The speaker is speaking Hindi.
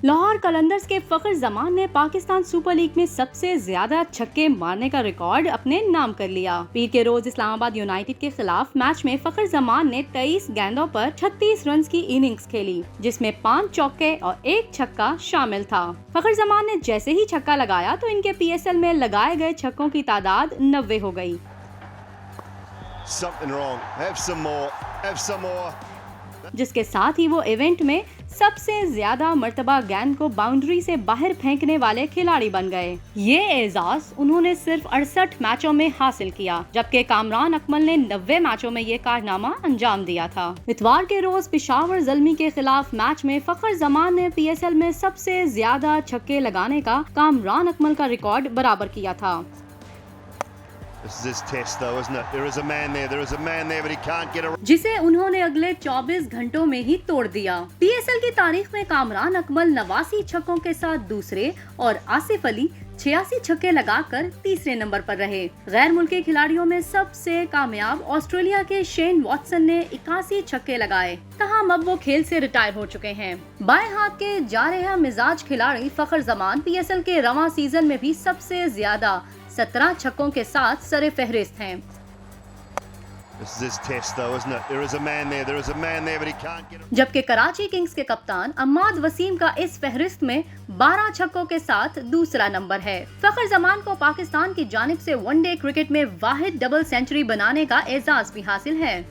लाहौर कलंदर्स के फखर जमान ने पाकिस्तान सुपर लीग में सबसे ज्यादा छक्के मारने का रिकॉर्ड अपने नाम कर लिया। पीर के रोज इस्लामाबाद यूनाइटेड के खिलाफ मैच में फखर जमान ने 23 गेंदों पर 36 रन की इनिंग्स खेली, जिसमें 5 चौके और 1 छक्का शामिल था। फखर जमान ने जैसे ही छक्का लगाया तो इनके PSL में लगाए गए छक्कों की तादाद 90 हो गई। जिसके साथ ही वो इवेंट में सबसे ज्यादा मर्तबा गेंद को बाउंड्री से बाहर फेंकने वाले खिलाड़ी बन गए। ये एजाज उन्होंने सिर्फ 68 मैचों में हासिल किया, जबकि कामरान अकमल ने 90 मैचों में ये कारनामा अंजाम दिया था। इतवार के रोज पेशावर ज़ल्मी के खिलाफ मैच में फखर जमान ने PSL में सबसे ज्यादा छक्के लगाने का कामरान अकमल का रिकॉर्ड बराबर किया था। जिसे उन्होंने अगले 24 घंटों में ही तोड़ दिया। PSL की तारीख में कामरान अकमल 89 छक्कों के साथ दूसरे और आसिफ अली 86 छक्के लगाकर तीसरे नंबर पर रहे। गैर मुल्की खिलाड़ियों में सबसे कामयाब ऑस्ट्रेलिया के शेन वॉटसन ने 81 छक्के लगाए। तहम अब वो खेल से रिटायर हो चुके हैं। बाएं हाथ के जारहा मिजाज खिलाड़ी फखर जमान PSL के रवां सीजन में भी सबसे ज्यादा 17 छक्कों के साथ सरे फहरिस्त हैं। जबकि कराची किंग्स के कप्तान अम्माद वसीम का इस फहरिस्त में 12 छक्कों के साथ दूसरा नंबर है। फखर जमान को पाकिस्तान की जानिब से वनडे क्रिकेट में वाहिद डबल सेंचुरी बनाने का एजाज भी हासिल है।